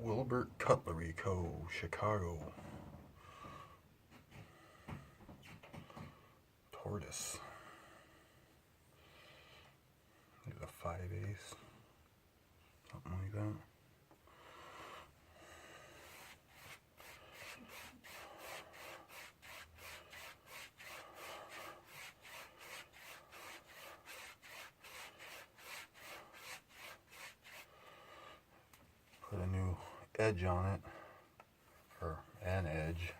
Wilbert Cutlery Co., Chicago. Tortoise. There's a 5/8, something like that. Put a new edge on it, or an edge.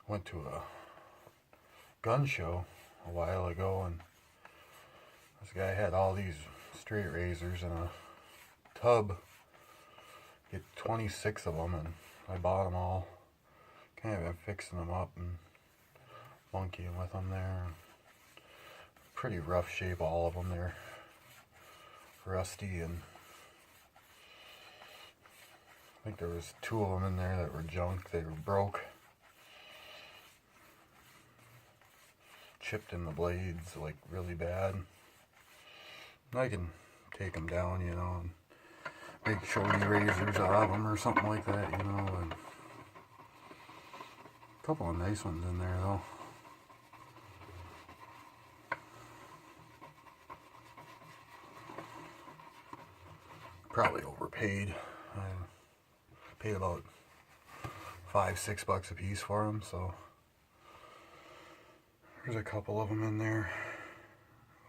Went to a gun show a while ago, and this guy had all these straight razors in a tub. Get 26 of them, and I bought them all. Kind of been fixing them up and monkeying with them there. Pretty rough shape, all of them. They're rusty, and I think there was 2 of them in there that were junk. They were broke. Chipped in the blades like really bad. I can take them down, you know, and make showy razors out of them or something like that, you know. And a couple of nice ones in there though. Probably overpaid. I paid about $5-6 a piece for them, so there's a couple of them in there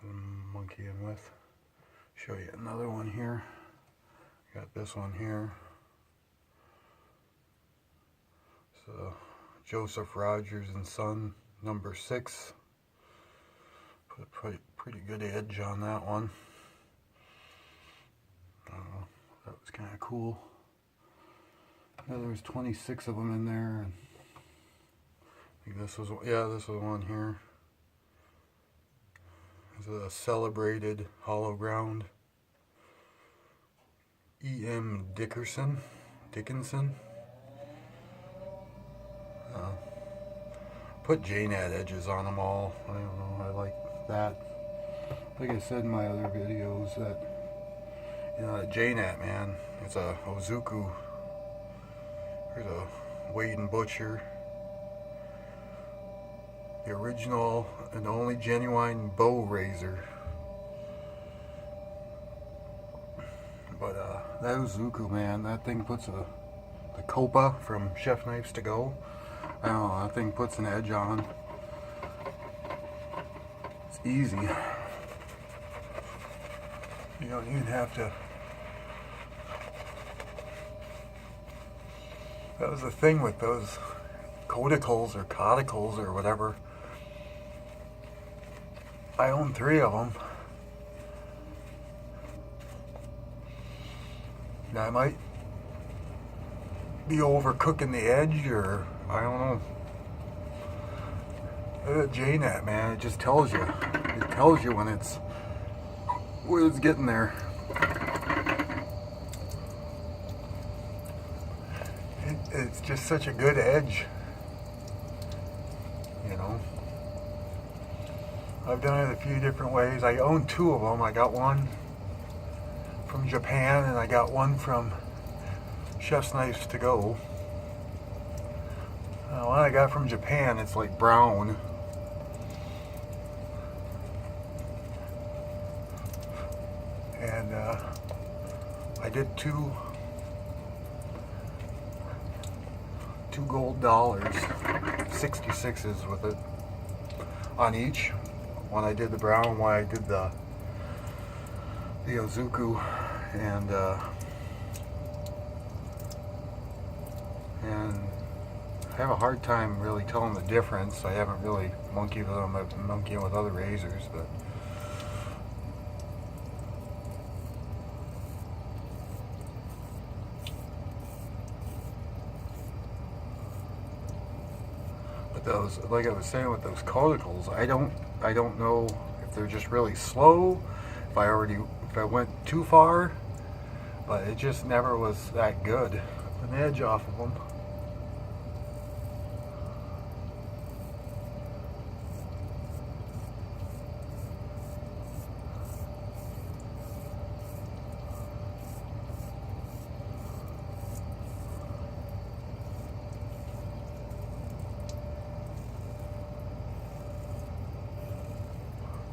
I'm monkeying with. Show you another one here. Got this one here. So Joseph Rogers and Son, number 6. Put a pretty good edge on that one. That was kind of cool. Yeah, there was 26 of them in there. And I think this was, yeah, this was one here. This is a celebrated hollow ground. E.M. Dickinson. Put J-nat edges on them all. I don't know, I like that. Like I said in my other videos, that, you know, that J-nat, man, it's a Ozuku. Here's a Wade and Butcher. The original and only genuine bow razor. But that Ozuku, man, that thing puts the Copa from Chef Knives to Go. I don't know, that thing puts an edge on. It's easy. You don't even have to. That was the thing with those codicals or codicals or whatever. I own 3 of them. Now I might be overcooking the edge, or I don't know. That J-nat, man, it just tells you. It tells you when it's getting there. It's just such a good edge, you know. I've done it a few different ways. I own 2 of them. I got one from Japan, and I got one from Chef's Knives to Go. One I got from Japan, it's like brown. And I did two gold dollars, 66s with it on each. One I did the brown, one I did the Ozuku, and I have a hard time really telling the difference. I haven't really monkeyed with them. I've been monkeying with other razors, but those, like I was saying with those codicals, I don't know if they're just really slow, if I went too far, but it just never was that good. An edge off of them.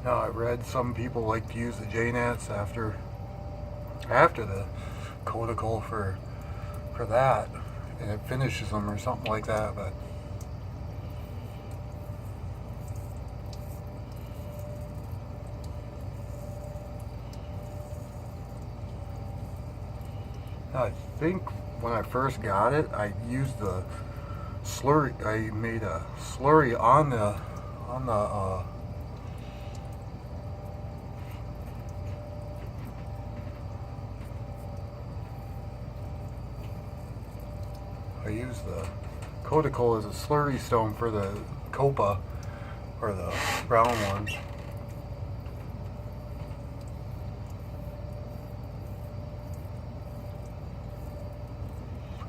Now I read some people like to use the J-nets after the cuticle for that, and it finishes them or something like that, but I think when I first got it, I used the slurry. I made a slurry on the I used the cuticle as a slurry stone for the copa, or the brown one.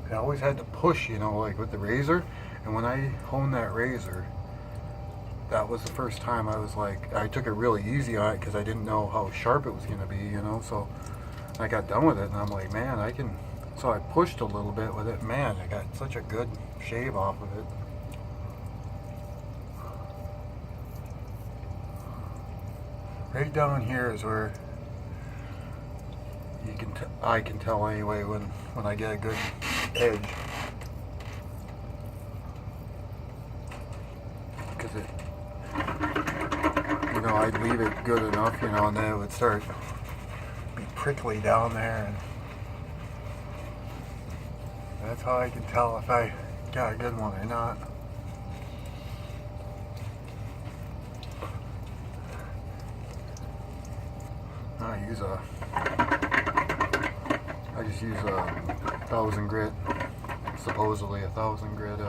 I always had to push, you know, like with the razor, and when I honed that razor, that was the first time I was like, I took it really easy on it because I didn't know how sharp it was going to be, you know. So I got done with it and I'm like, man, I can. So I pushed a little bit with it. Man, I got such a good shave off of it. Right down here is where you can I can tell anyway when I get a good edge, because it, you know, I'd leave it good enough, you know, and then it would start be prickly down there, and that's how I can tell if I got a good one or not. I just use a 1000 grit, supposedly a 1000 grit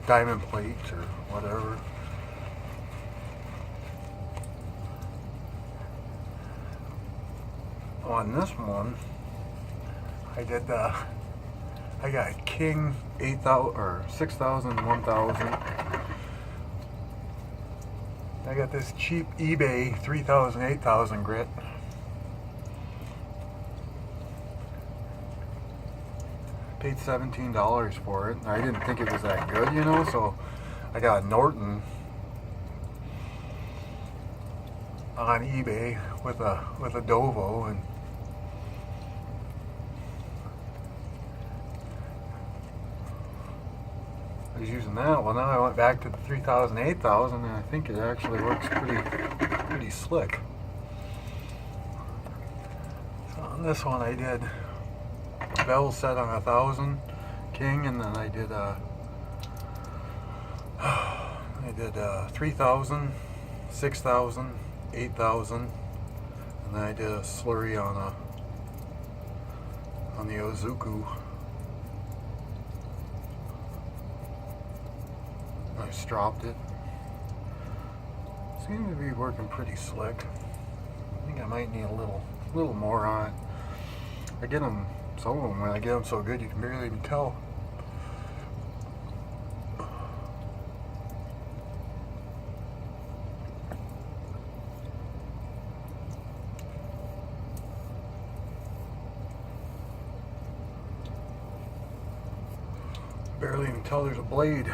diamond plate or whatever. On this one, I got King 8000 or 6000, 1000. I got this cheap eBay 3000, 8000 grit. Paid $17 for it. I didn't think it was that good, you know, so I got Norton on eBay with a Dovo, and I was using that. Well, now I went back to the 3000, 8000, and I think it actually works pretty slick. So on this one I did bevel set on 1000 King, and then I did 3000, 6000, 8000, and then I did a slurry on the Ozuku. I stropped it. Seems to be working pretty slick. I think I might need a little more on it. I get them, some of them, when I get them so good you can barely even tell. Barely even tell there's a blade.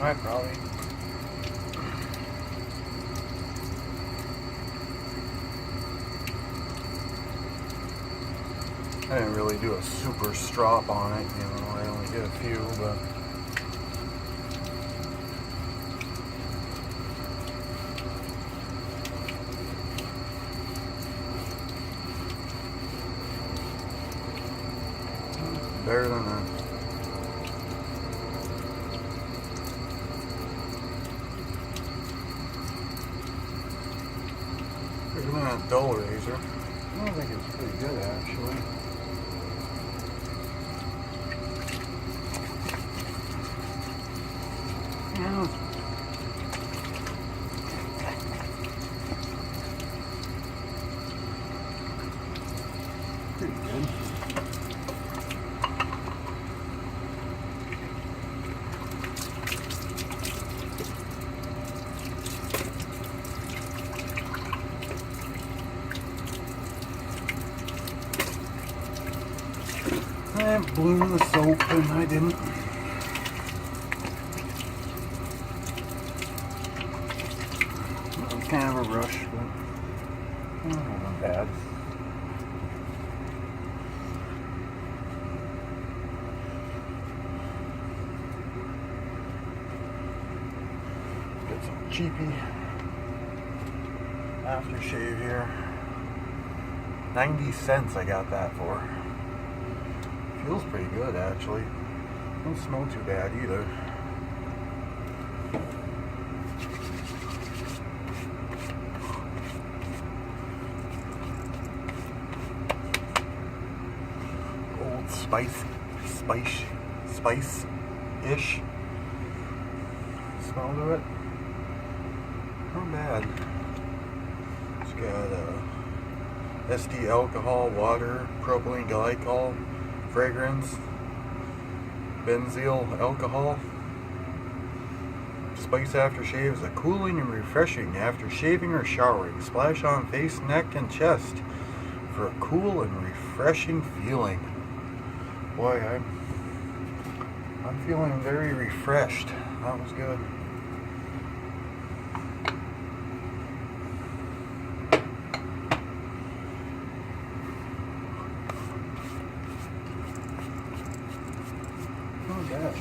I probably. I didn't really do a super strop on it, you know, I only did a few, but better than that. Better than a dull razor. I think it's pretty good actually. Yeah. Pretty good. I blew the soap and I didn't. It was kind of a rush, but it wasn't bad. Get some cheapy aftershave here. 90 cents I got that for. Feels pretty good actually. Don't smell too bad either. Old spice-ish smell to it. Not bad. It's got SD alcohol, water, propylene glycol, fragrance, benzyl alcohol. Spice aftershave is a cooling and refreshing after shaving or showering. Splash on face, neck, and chest for a cool and refreshing feeling. Boy, I'm feeling very refreshed. That was good. Not bad.